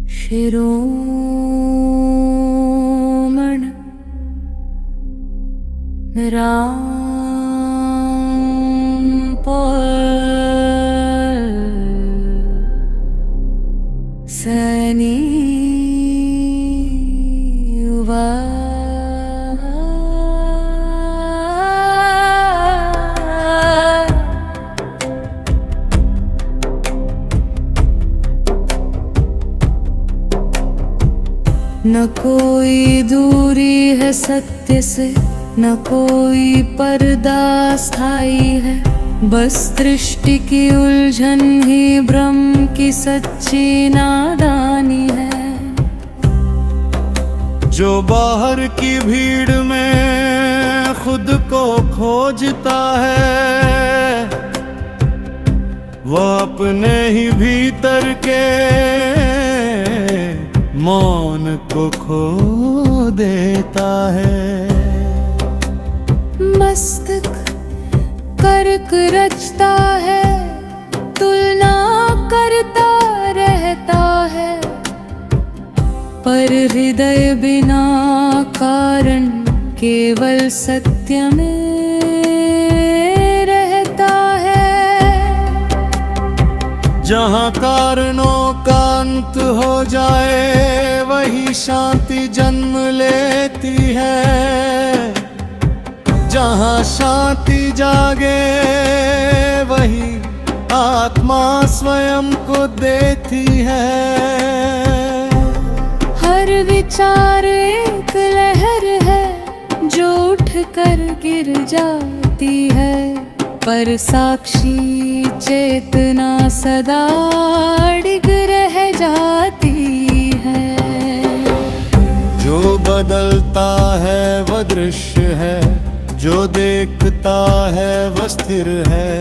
शिरोमण रामपाल सनी न कोई दूरी है सत्य से, न कोई पर्दा स्थायी है, बस दृष्टि की उलझन ही ब्रह्म की सच्ची नादानी है। जो बाहर की भीड़ में खुद को खोजता है, वह अपने ही भीतर के मौन को खो देता है। मस्तक कर्क रचता है, तुलना करता रहता है, पर हृदय बिना कारण केवल सत्य में रहता है। जहाँ कारणों का अंत हो जाए, वही शांति जन्म लेती है। जहाँ शांति जागे, वही आत्मा स्वयं को देती है। हर विचार एक लहर है, जो उठ कर गिर जाती है, पर साक्षी चेतना सदा अडिग रह जाती है। जो बदलता है वह दृश्य है, जो देखता है वह स्थिर है,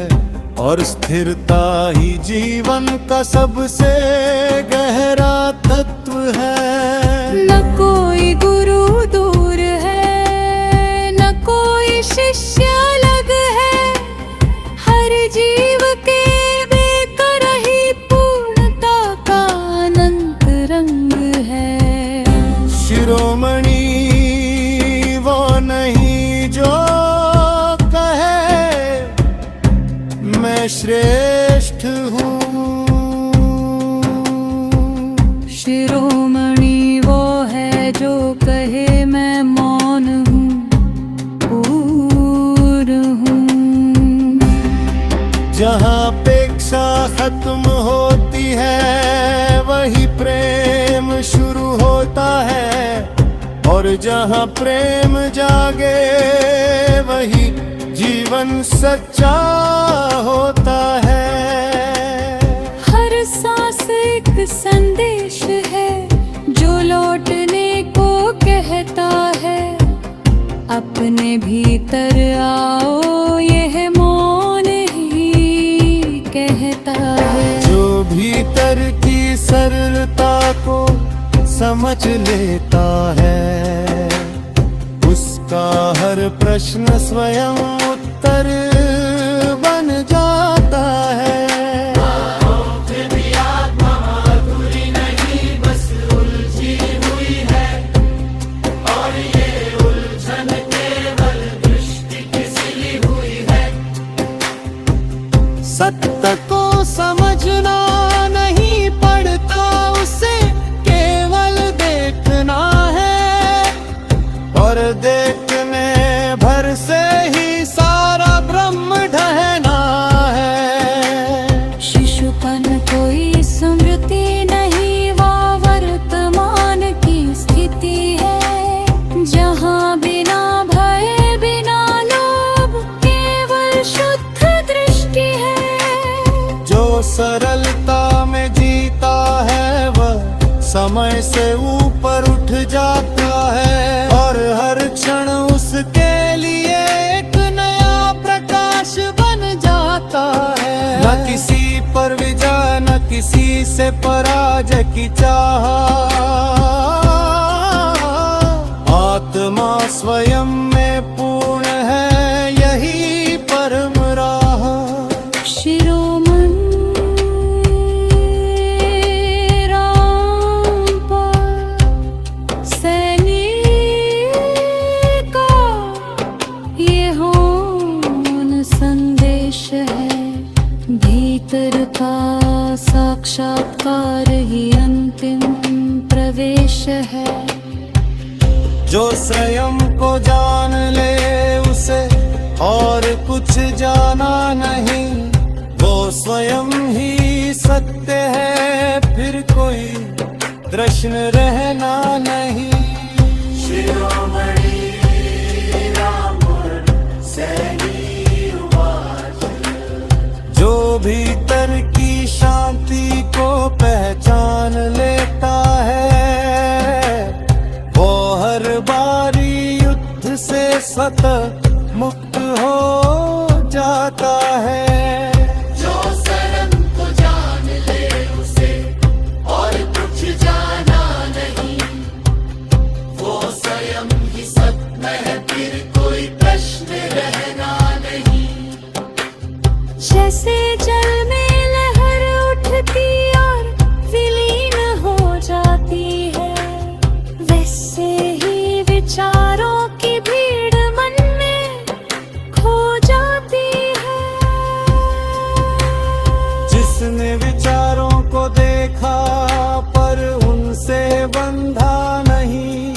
और स्थिरता ही जीवन का सबसे गहरा तत्व है। न कोई गुरु दूर है, न कोई शिष्य अलग है, हर जीव के भीतर ही पूर्णता का अनंत रंग है। शिरोमणि वो नहीं जो कहे मैं श्रेष्ठ हूँ। शिरोमणि वो है जो कहे मैं मौन हूँ, पूर्ण हूँ। जहाँ अपेक्षा खत्म होती है, वही प्रेम शुरू होता है, और जहाँ प्रेम जागे, वही जीवन सच्चा होता है। हर सांस एक संदेश है, जो लौटने को कहता है, अपने भीतर आओ यह मौन ही कहता है। जो भीतर की सरलता को समझ लेता है, उसका हर प्रश्न स्वयं उत्तर बन जाता है। सत्य को समझना नहीं पड़ता, उसे केवल देखना है, और देखने भर से ही सारा ब्रह्म ढहना है। शिशुपन कोई स्मृति नहीं, वह वर्तमान की स्थिति है, जहाँ बिना भय बिना लोभ केवल शुद्ध दृष्टि है। जो सरलता में जीता है, वह समय से ऊपर उठ जाता है, और हर क्षण उसके लिए एक नया प्रकाश बन जाता है। न किसी पर विजय, न किसी से पराजय की चाह, आत्मा स्वयं में पूर्ण है, यही परम राह। शिरोमणि राम निराकार ही अंतिम प्रवेश है। जो स्वयं को जान ले उसे और कुछ जाना नहीं, वो स्वयं ही सत्य है, फिर कोई प्रश्न रहना नहीं। शिरोमणि रामुर सैनी उवाच। जो भीतर की शांति को पहचान लेता है, वो हर बारी युद्ध से स्वतः मुक्त हो जाता है। जैसे जल में लहर उठती और विलीन हो जाती है, वैसे ही विचारों की भीड़ मन में खो जाती है। जिसने विचारों को देखा पर उनसे बंधा नहीं,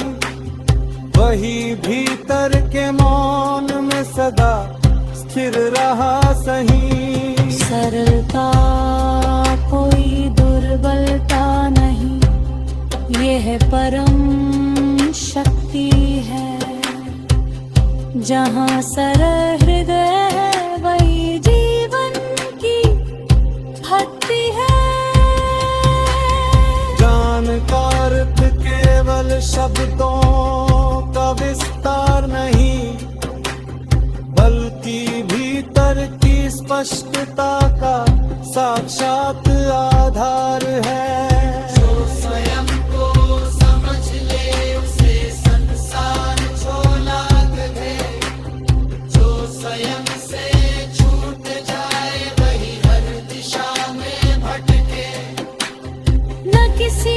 वही भीतर के मौन में सदा स्थिर रहा सही। सरलता कोई दुर्बलता नहीं, यह परम शक्ति है। जहाँ सरल हृदय है वही जीवन की भक्ति है। ज्ञान का अर्थ केवल शब्दों का विस्तार नहीं, बल्कि भीतर की स्पष्टता का साक्षात आधार है। जो स्वयं को समझ ले उसे संसार छोला दे, जो स्वयं से छूट जाए वही हर दिशा में भटके। न किसी